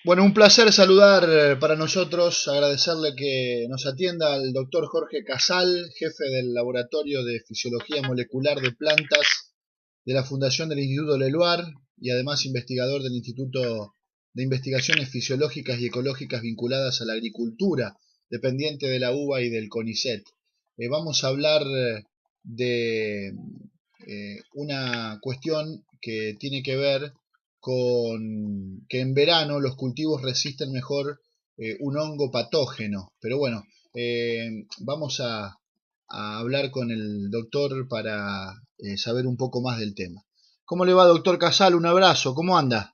Bueno, un placer saludar para nosotros, agradecerle que nos atienda al doctor Jorge Casal, jefe del Laboratorio de Fisiología Molecular de Plantas de la Fundación del Instituto Leluar y además investigador del Instituto de Investigaciones Fisiológicas y Ecológicas vinculadas a la agricultura, dependiente de la UBA y del CONICET. Vamos a hablar de una cuestión que tiene que ver con que en verano los cultivos resisten mejor un hongo patógeno. Pero bueno, vamos a hablar con el doctor para saber un poco más del tema. ¿Cómo le va, doctor Casal? Un abrazo, ¿cómo anda?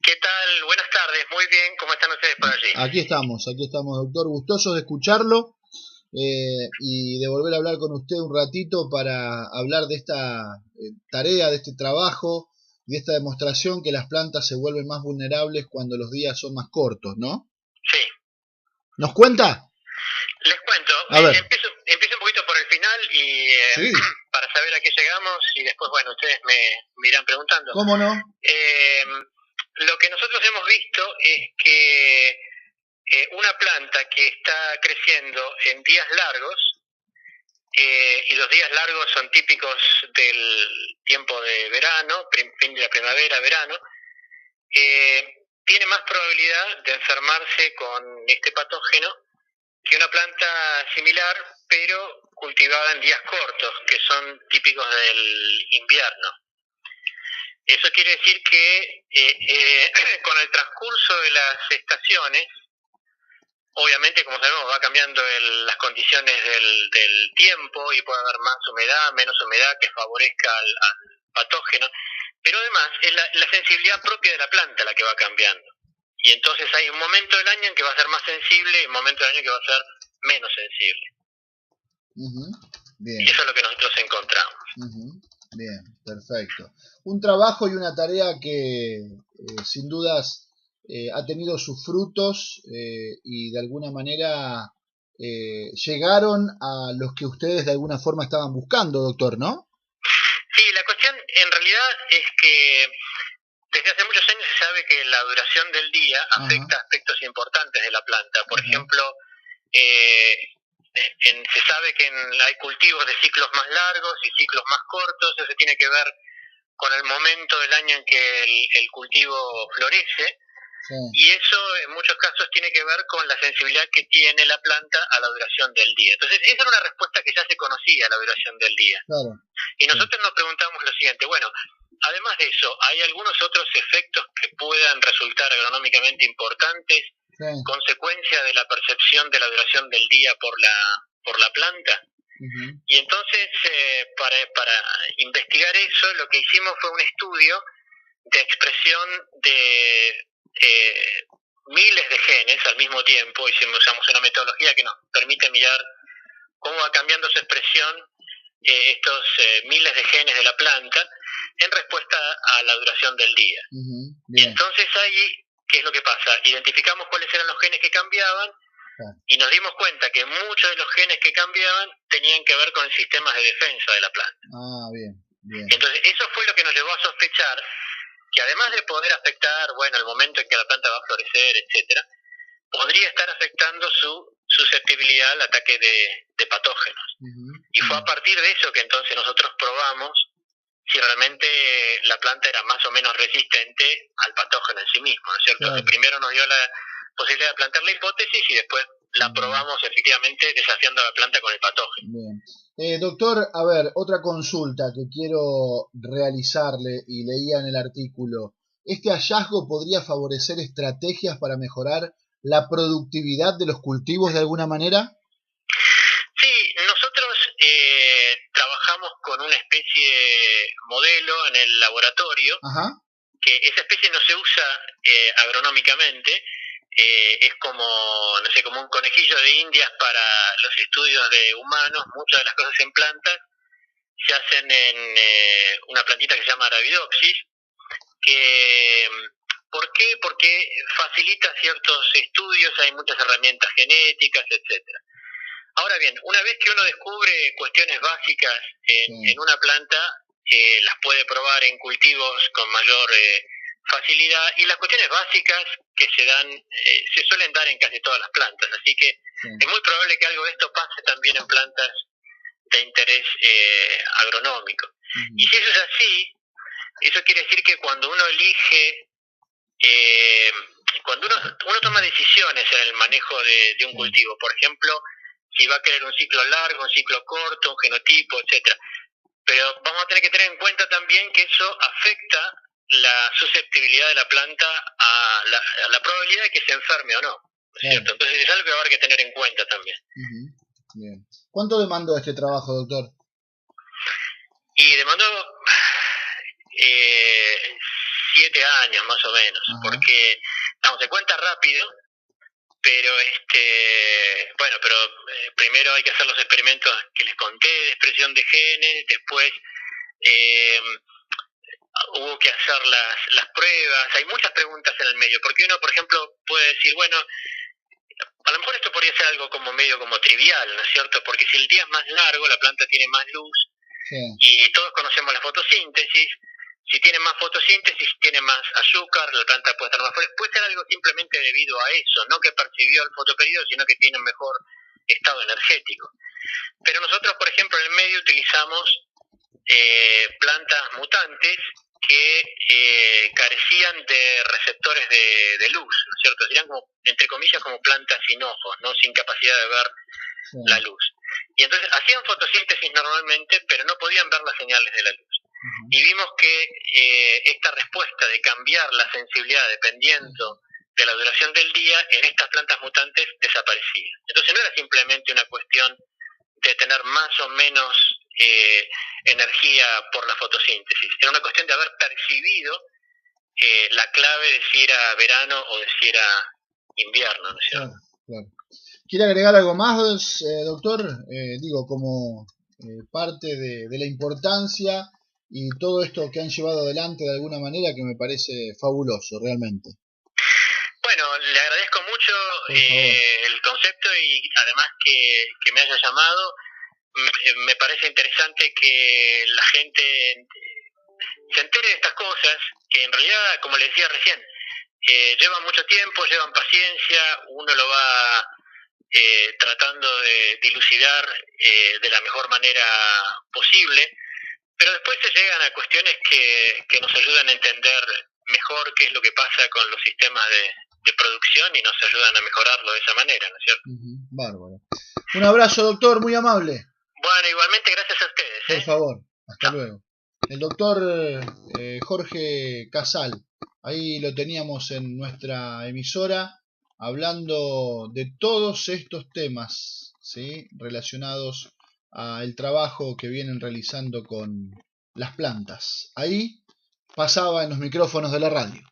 ¿Qué tal? Buenas tardes, muy bien, ¿cómo están ustedes por allí? Aquí estamos, doctor, gustosos de escucharlo y de volver a hablar con usted un ratito para hablar de esta tarea, de este trabajo, de esta demostración que las plantas se vuelven más vulnerables cuando los días son más cortos, ¿no? Sí, ¿Nos cuenta? les cuento, A ver. empiezo un poquito por el final y Sí. para saber a qué llegamos y después, bueno, ustedes me irán preguntando. ¿Cómo no? Lo que nosotros hemos visto es que una planta que está creciendo en días largos, y los días largos son típicos del tiempo de verano, fin de la primavera, verano, tiene más probabilidad de enfermarse con este patógeno que una planta similar, pero cultivada en días cortos, que son típicos del invierno. Eso quiere decir que con el transcurso de las estaciones, obviamente, como sabemos, va cambiando las condiciones del tiempo y puede haber más humedad, menos humedad que favorezca al patógeno, pero además es la sensibilidad propia de la planta la que va cambiando. Y entonces hay un momento del año en que va a ser más sensible y un momento del año que va a ser menos sensible. Bien. Y eso es lo que nosotros encontramos. Bien, perfecto. Un trabajo y una tarea que sin dudas ha tenido sus frutos y de alguna manera llegaron a los que ustedes de alguna forma estaban buscando, doctor, ¿no? Sí, la cuestión en realidad es que desde hace muchos años se sabe que la duración del día afecta aspectos importantes de la planta. Por ejemplo, se sabe que hay cultivos de ciclos más largos y ciclos más cortos. Eso tiene que ver con el momento del año en que el cultivo florece. Sí. Y eso en muchos casos tiene que ver con la sensibilidad que tiene la planta a la duración del día. Entonces esa era una respuesta que ya se conocía, la duración del día. Claro. Y nosotros nos preguntamos lo siguiente, bueno, además de eso, ¿hay algunos otros efectos que puedan resultar agronómicamente importantes, consecuencia de la percepción de la duración del día por la planta? Y entonces, para investigar eso, lo que hicimos fue un estudio de expresión de miles de genes al mismo tiempo. Usamos una metodología que nos permite mirar cómo va cambiando su expresión estos miles de genes de la planta en respuesta a la duración del día. Y entonces ahí, ¿qué es lo que pasa? Identificamos cuáles eran los genes que cambiaban y nos dimos cuenta que muchos de los genes que cambiaban tenían que ver con sistemas de defensa de la planta. Bien. Entonces eso fue lo que nos llevó a sospechar que además de poder afectar, bueno, el momento en que la planta va a florecer, etcétera, podría estar afectando su susceptibilidad al ataque de patógenos. Y fue a partir de eso que entonces nosotros probamos si realmente la planta era más o menos resistente al patógeno en sí mismo, ¿no es cierto? Claro. Que primero nos dio la posibilidad de plantear la hipótesis y después la probamos efectivamente desafiando a la planta con el patógeno. Bien. Doctor, a ver, otra consulta que quiero realizarle y leía en el artículo. ¿Este hallazgo podría favorecer estrategias para mejorar la productividad de los cultivos de alguna manera? Sí, nosotros trabajamos con una especie modelo en el laboratorio. Ajá. Que esa especie no se usa agronómicamente, es como, no sé, como un conejillo de indias para los estudios de humanos. Muchas de las cosas en plantas se hacen en una plantita que se llama Arabidopsis, que ¿por qué? Porque facilita ciertos estudios, hay muchas herramientas genéticas, etcétera. Ahora bien, una vez que uno descubre cuestiones básicas en una planta, las puede probar en cultivos con mayor facilidad, y las cuestiones básicas que se dan, se suelen dar en casi todas las plantas, así que es muy probable que algo de esto pase también en plantas de interés agronómico. Y si eso es así, eso quiere decir que cuando uno elige, cuando uno toma decisiones en el manejo de un cultivo, por ejemplo, si va a querer un ciclo largo, un ciclo corto, un genotipo, etcétera, pero vamos a tener que tener en cuenta también que eso afecta la susceptibilidad de la planta a la probabilidad de que se enferme o no, ¿no es cierto? Entonces es algo que va a haber que tener en cuenta también. Bien. ¿Cuánto demandó este trabajo, doctor? Y demandó 7 años más o menos, porque se cuenta rápido, pero primero hay que hacer los experimentos que les conté de expresión de genes, después hubo que hacer las pruebas, hay muchas preguntas en el medio, porque uno, por ejemplo, puede decir, bueno, a lo mejor esto podría ser algo como medio como trivial, ¿no es cierto? Porque si el día es más largo, la planta tiene más luz, y todos conocemos la fotosíntesis. Si tiene más fotosíntesis, tiene más azúcar, la planta puede estar más fuerte. Puede ser algo simplemente debido a eso, no que percibió el fotoperiodo, sino que tiene un mejor estado energético. Pero nosotros, por ejemplo, en el medio utilizamos plantas mutantes que carecían de receptores de luz, ¿no es cierto? Serían como, entre comillas, como plantas sin ojos, ¿no? Sin capacidad de ver la luz. Y entonces hacían fotosíntesis normalmente, pero no podían ver las señales de la luz. Y vimos que esta respuesta de cambiar la sensibilidad dependiendo de la duración del día en estas plantas mutantes desaparecía. Entonces no era simplemente una cuestión de tener más o menos energía por la fotosíntesis, era una cuestión de haber percibido la clave de si era verano o de si era invierno, ¿no es cierto? Claro. ¿Quiere agregar algo más, doctor? Digo, como parte de la importancia y todo esto que han llevado adelante de alguna manera, que me parece fabuloso, realmente. Bueno, le agradezco mucho el concepto y además que me haya llamado. Me parece interesante que la gente se entere de estas cosas, que en realidad, como les decía recién, llevan mucho tiempo, llevan paciencia, uno lo va tratando de dilucidar de la mejor manera posible, pero después se llegan a cuestiones que nos ayudan a entender mejor qué es lo que pasa con los sistemas de producción y nos ayudan a mejorarlo de esa manera, ¿no es cierto? Bárbaro. Un abrazo, doctor, muy amable. Bueno, igualmente gracias a ustedes. Por favor, hasta luego. El doctor Jorge Casal, ahí lo teníamos en nuestra emisora, hablando de todos estos temas, ¿sí?, relacionados al trabajo que vienen realizando con las plantas. Ahí pasaba en los micrófonos de la radio.